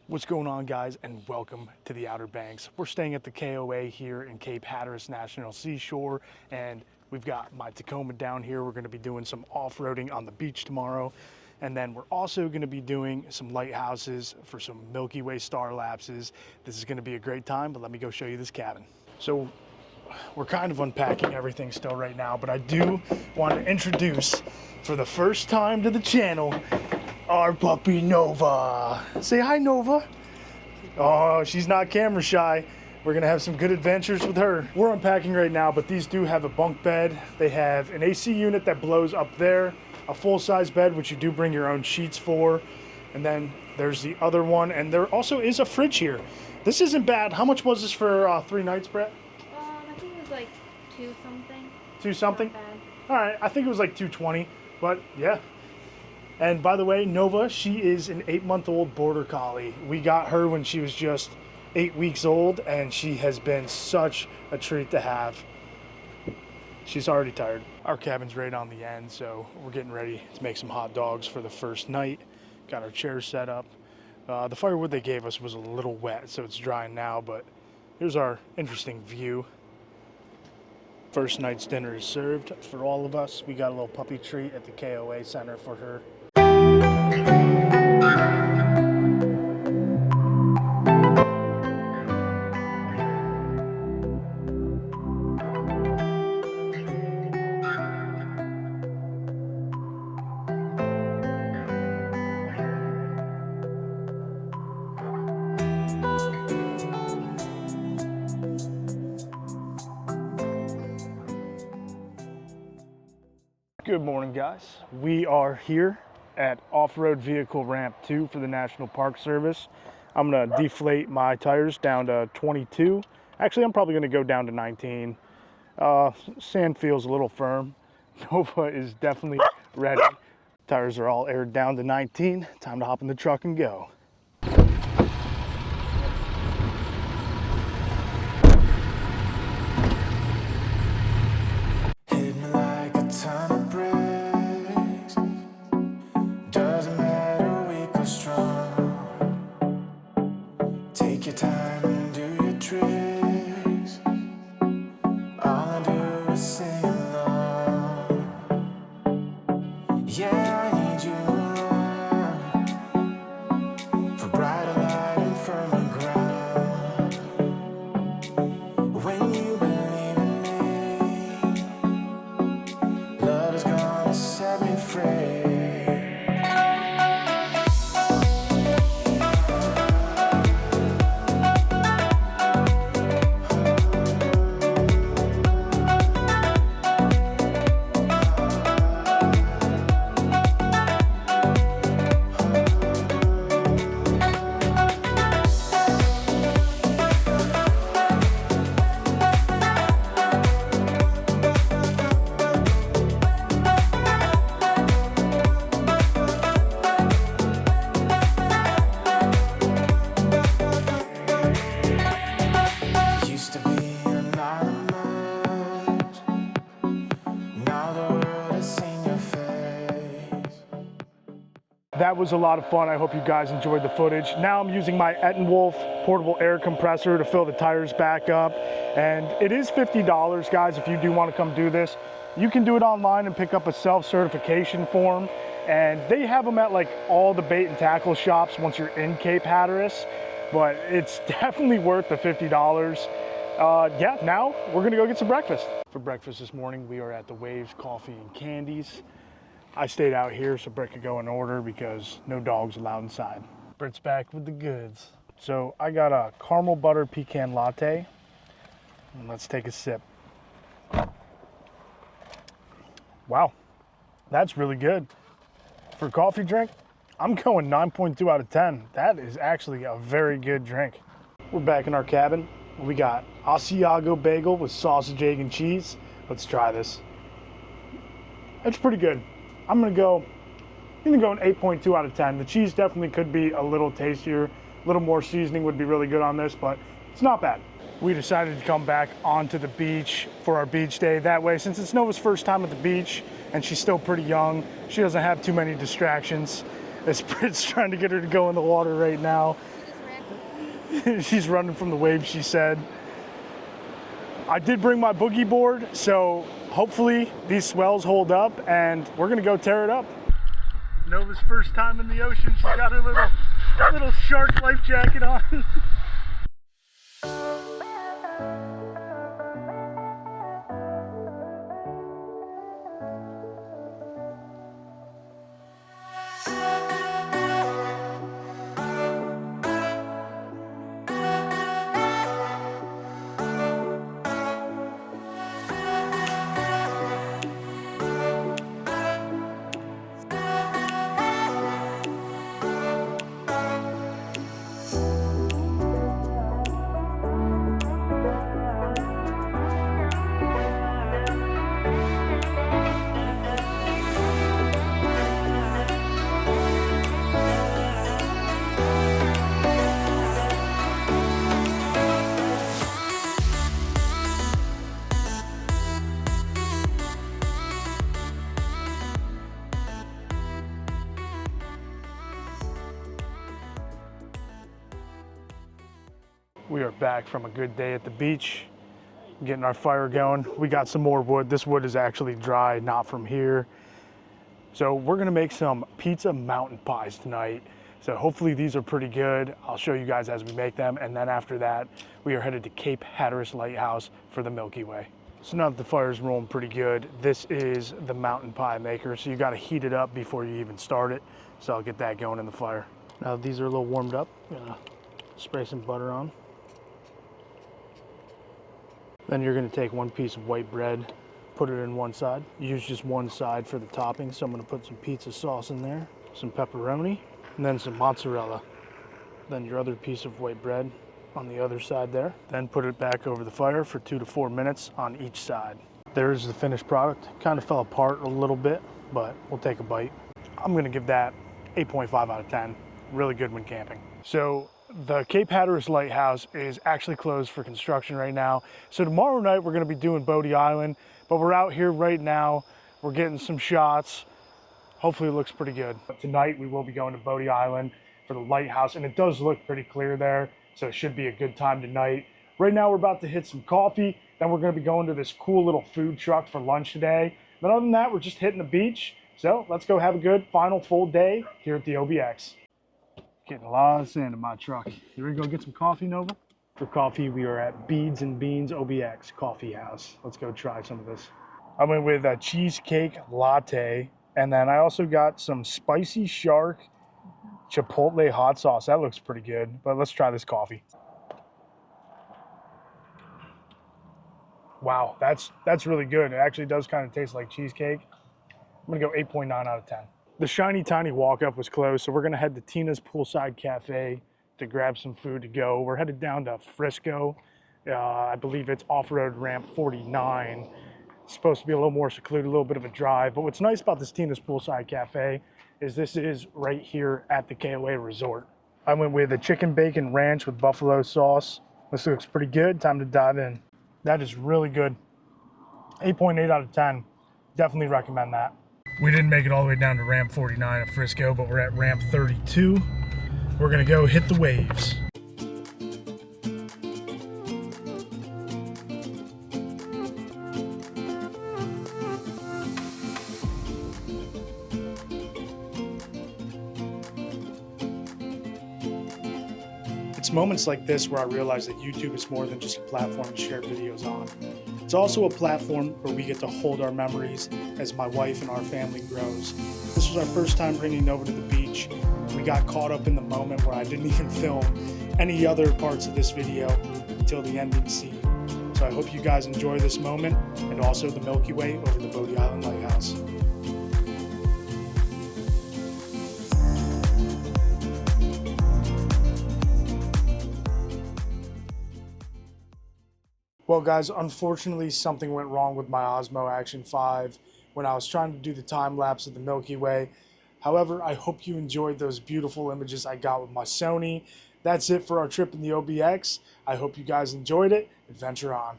What's going on, guys, and welcome to the Outer Banks. We're staying at the KOA here in Cape Hatteras National Seashore, and we've got my Tacoma down here. We're going to be doing some off-roading on the beach tomorrow, and then we're also going to be doing some lighthouses for some Milky Way star lapses. This is going to be a great time, but let me go show you this cabin. So we're kind of unpacking everything still right now, but I do want to introduce, for the first time to the channel, our puppy Nova. Say hi, Nova. Oh, she's not camera shy. We're gonna have some good adventures with her. We're unpacking right now, but these do have a bunk bed. They have an AC unit that blows up there, a full-size bed, which you do bring your own sheets for, and then there's the other one, and there also is a fridge here. This isn't bad. How much was this for 3 nights, Brett? I think it was like 2 something. 2 something? Not bad. All right, I think it was like 220, but yeah. And by the way, Nova, she is an 8-month-old border collie. We got her when she was just 8 weeks old, and she has been such a treat to have. She's already tired. Our cabin's right on the end, so we're getting ready to make some hot dogs for the first night. Got our chairs set up. The firewood they gave us was a little wet, so it's drying now, but here's our interesting view. First night's dinner is served for all of us. We got a little puppy treat at the KOA Center for her. Good morning, guys. We are here at Off-Road Vehicle Ramp 2 for the National Park Service. I'm gonna deflate my tires down to 22. Actually, I'm probably gonna go down to 19. Sand feels a little firm. Nova is definitely ready. Tires are all aired down to 19. Time to hop in the truck and go. That was a lot of fun. I hope you guys enjoyed the footage. Now I'm using my Ettenwolf portable air compressor to fill the tires back up. And it is $50, guys, if you do want to come do this. You can do it online and pick up a self-certification form. And they have them at like all the bait and tackle shops once you're in Cape Hatteras. But it's definitely worth the $50. Yeah, now we're gonna go get some breakfast. For breakfast this morning, we are at the Waves Coffee and Candies. I stayed out here so Brett could go in order because no dogs allowed inside. Brett's back with the goods. So I got a caramel butter pecan latte, and let's take a sip. Wow, that's really good. For a coffee drink, I'm going 9.2 out of 10. That is actually a very good drink. We're back in our cabin. We got Asiago bagel with sausage, egg, and cheese. Let's try this. It's pretty good. I'm gonna go an 8.2 out of 10. The cheese definitely could be a little tastier. A little more seasoning would be really good on this, but it's not bad. We decided to come back onto the beach for our beach day. That way, since it's Nova's first time at the beach and she's still pretty young, she doesn't have too many distractions. As Britt's trying to get her to go in the water right now. She's running from the waves, she said. I did bring my boogie board, so hopefully these swells hold up and we're gonna go tear it up. Nova's first time in the ocean. She's got her little shark life jacket on. We are back from a good day at the beach, getting our fire going. We got some more wood. This wood is actually dry, not from here. So we're gonna make some pizza mountain pies tonight. So hopefully these are pretty good. I'll show you guys as we make them. And then after that, we are headed to Cape Hatteras Lighthouse for the Milky Way. So now that the fire's rolling pretty good, this is the mountain pie maker. So you gotta heat it up before you even start it. So I'll get that going in the fire. Now these are a little warmed up. I'm gonna spray some butter on. Then you're gonna take one piece of white bread, put it in one side. Use just one side for the topping. So I'm gonna put some pizza sauce in there, some pepperoni, and then some mozzarella. Then your other piece of white bread on the other side there. Then put it back over the fire for 2 to 4 minutes on each side. There's the finished product. Kind of fell apart a little bit, but we'll take a bite. I'm gonna give that 8.5 out of 10. Really good when camping. So the Cape Hatteras Lighthouse is actually closed for construction right now. So tomorrow night we're gonna be doing Boogie Island, but we're out here right now. We're getting some shots. Hopefully it looks pretty good. But tonight we will be going to Boogie Island for the lighthouse, and it does look pretty clear there, so it should be a good time tonight. Right now we're about to hit some coffee, then we're gonna be going to this cool little food truck for lunch today. But other than that, we're just hitting the beach. So let's go have a good final full day here at the OBX. Getting a lot of sand in my truck. You ready to go get some coffee, Nova? For coffee, we are at Beads and Beans OBX Coffee House. Let's go try some of this. I went with a cheesecake latte, and then I also got some spicy shark chipotle hot sauce. That looks pretty good, but let's try this coffee. Wow, that's really good. It actually does kind of taste like cheesecake. I'm gonna go 8.9 out of 10. The Shiny Tiny walk-up was closed, so we're gonna head to Tina's Poolside Cafe to grab some food to go. We're headed down to Frisco. I believe it's off-road ramp 49. It's supposed to be a little more secluded, a little bit of a drive. But what's nice about this Tina's Poolside Cafe is this is right here at the KOA Resort. I went with a chicken bacon ranch with buffalo sauce. This looks pretty good. Time to dive in. That is really good. 8.8 out of 10. Definitely recommend that. We didn't make it all the way down to ramp 49 at Frisco, but we're at ramp 32. We're gonna go hit the waves. It's moments like this where I realize that YouTube is more than just a platform to share videos on. It's also a platform where we get to hold our memories as my wife and our family grows. This was our first time bringing Nova to the beach. We got caught up in the moment where I didn't even film any other parts of this video until the ending scene. So I hope you guys enjoy this moment and also the Milky Way over the Boogie Island Lighthouse. Well guys, unfortunately something went wrong with my Osmo Action 5 when I was trying to do the time lapse of the Milky Way. However, I hope you enjoyed those beautiful images I got with my Sony. That's it for our trip in the OBX. I hope you guys enjoyed it. Adventure on.